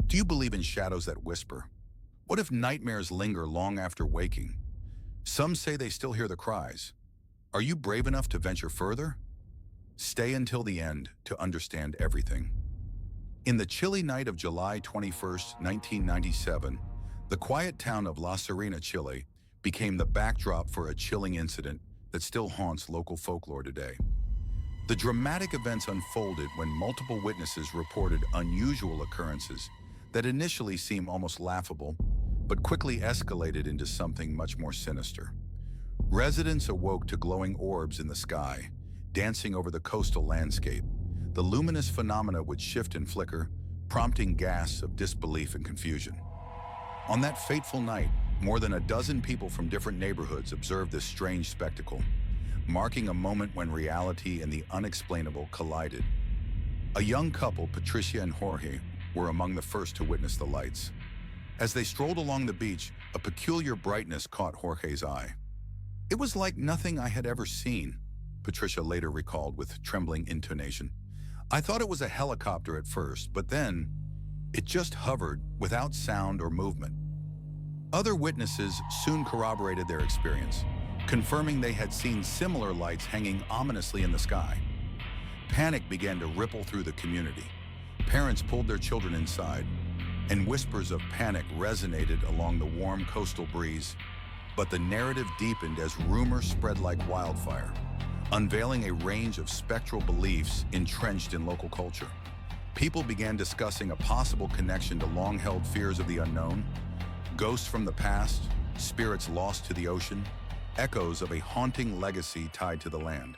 Do you believe in shadows that whisper? What if nightmares linger long after waking? Some say they still hear the cries. Are you brave enough to venture further? Stay until the end to understand everything. In the chilly night of July 21st, 1997, the quiet town of La Serena, Chile, became the backdrop for a chilling incident that still haunts local folklore today. The dramatic events unfolded when multiple witnesses reported unusual occurrences that initially seemed almost laughable, but quickly escalated into something much more sinister. Residents awoke to glowing orbs in the sky, dancing over the coastal landscape. The luminous phenomena would shift and flicker, prompting gasps of disbelief and confusion. On that fateful night, more than a dozen people from different neighborhoods observed this strange spectacle, marking a moment when reality and the unexplainable collided. A young couple, Patricia and Jorge, were among the first to witness the lights. As they strolled along the beach, a peculiar brightness caught Jorge's eye. "It was like nothing I had ever seen," Patricia later recalled with trembling intonation. "I thought it was a helicopter at first, but then it just hovered without sound or movement." Other witnesses soon corroborated their experience, confirming they had seen similar lights hanging ominously in the sky. Panic began to ripple through the community. Parents pulled their children inside, and whispers of panic resonated along the warm coastal breeze. But the narrative deepened as rumors spread like wildfire, unveiling a range of spectral beliefs entrenched in local culture. People began discussing a possible connection to long-held fears of the unknown, ghosts from the past, spirits lost to the ocean, echoes of a haunting legacy tied to the land.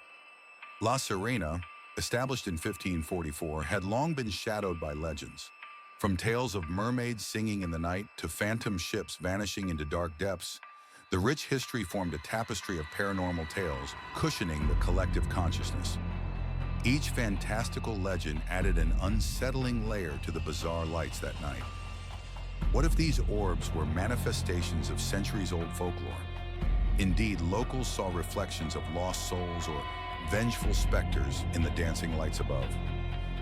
La Serena, established in 1544, had long been shadowed by legends. From tales of mermaids singing in the night to phantom ships vanishing into dark depths, the rich history formed a tapestry of paranormal tales, cushioning the collective consciousness. Each fantastical legend added an unsettling layer to the bizarre lights that night. What if these orbs were manifestations of centuries-old folklore? Indeed, locals saw reflections of lost souls or vengeful specters in the dancing lights above.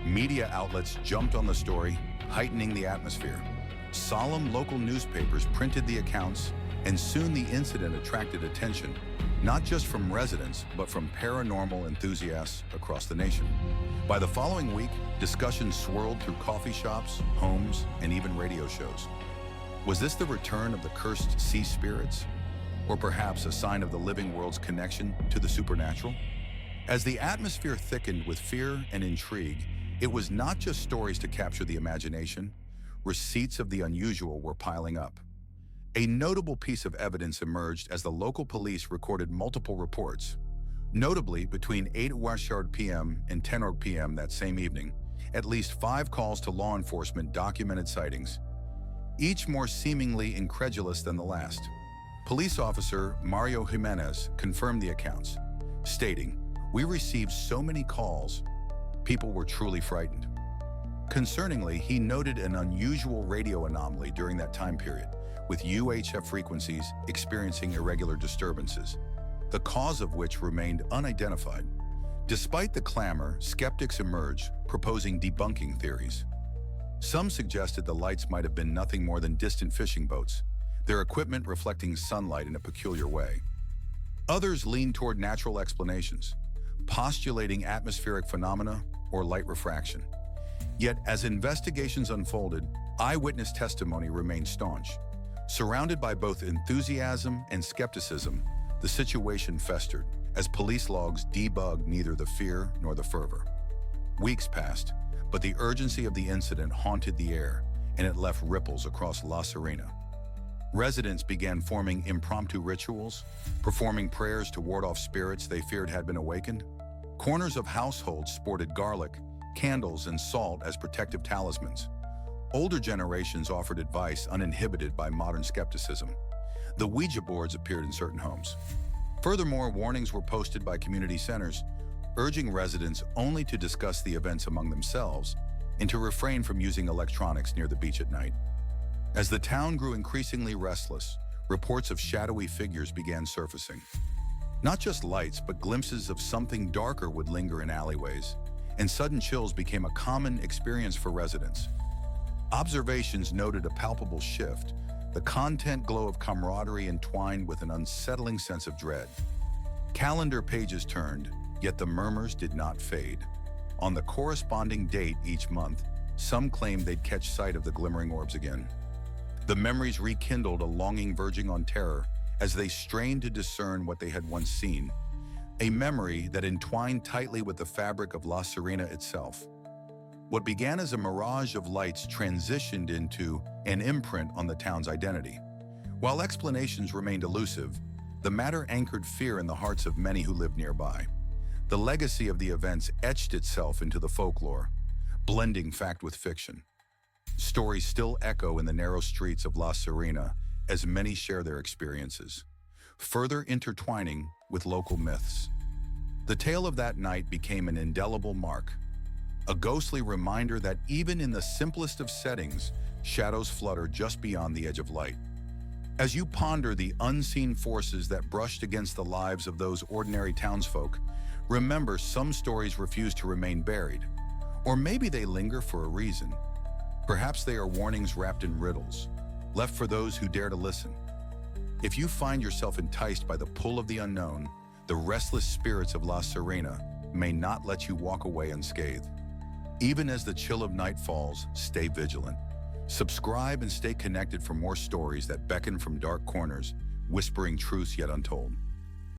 Media outlets jumped on the story, heightening the atmosphere. Solemn local newspapers printed the accounts, and soon the incident attracted attention, not just from residents, but from paranormal enthusiasts across the nation. By the following week, discussions swirled through coffee shops, homes, and even radio shows. Was this the return of the cursed sea spirits? Or perhaps a sign of the living world's connection to the supernatural? As the atmosphere thickened with fear and intrigue, it was not just stories to capture the imagination. Receipts of the unusual were piling up. A notable piece of evidence emerged as the local police recorded multiple reports. Notably, between 8:00 p.m. and 10:00 p.m. that same evening, at least 5 calls to law enforcement documented sightings, each more seemingly incredulous than the last. Police officer Mario Jimenez confirmed the accounts, stating, "We received so many calls, people were truly frightened." Concerningly, he noted an unusual radio anomaly during that time period, with UHF frequencies experiencing irregular disturbances, the cause of which remained unidentified. Despite the clamor, skeptics emerged, proposing debunking theories. Some suggested the lights might have been nothing more than distant fishing boats, their equipment reflecting sunlight in a peculiar way. Others leaned toward natural explanations, postulating atmospheric phenomena or light refraction. Yet, as investigations unfolded, eyewitness testimony remained staunch. Surrounded by both enthusiasm and skepticism, the situation festered as police logs debugged neither the fear nor the fervor. Weeks passed, but the urgency of the incident haunted the air, and it left ripples across La Serena. Residents began forming impromptu rituals, performing prayers to ward off spirits they feared had been awakened. Corners of households sported garlic, candles, and salt as protective talismans. Older generations offered advice uninhibited by modern skepticism. The Ouija boards appeared in certain homes. Furthermore, warnings were posted by community centers, urging residents only to discuss the events among themselves and to refrain from using electronics near the beach at night. As the town grew increasingly restless, reports of shadowy figures began surfacing. Not just lights, but glimpses of something darker would linger in alleyways, and sudden chills became a common experience for residents. Observations noted a palpable shift, the content glow of camaraderie entwined with an unsettling sense of dread. Calendar pages turned, yet the murmurs did not fade. On the corresponding date each month, some claimed they'd catch sight of the glimmering orbs again. The memories rekindled a longing verging on terror as they strained to discern what they had once seen, a memory that entwined tightly with the fabric of La Serena itself. What began as a mirage of lights transitioned into an imprint on the town's identity. While explanations remained elusive, the matter anchored fear in the hearts of many who lived nearby. The legacy of the events etched itself into the folklore, blending fact with fiction. Stories still echo in the narrow streets of La Serena as many share their experiences, further intertwining with local myths. The tale of that night became an indelible mark, a ghostly reminder that even in the simplest of settings, shadows flutter just beyond the edge of light. As you ponder the unseen forces that brushed against the lives of those ordinary townsfolk, remember some stories refuse to remain buried. Or maybe they linger for a reason. Perhaps they are warnings wrapped in riddles, left for those who dare to listen. If you find yourself enticed by the pull of the unknown, the restless spirits of La Serena may not let you walk away unscathed. Even as the chill of night falls, stay vigilant. Subscribe and stay connected for more stories that beckon from dark corners, whispering truths yet untold.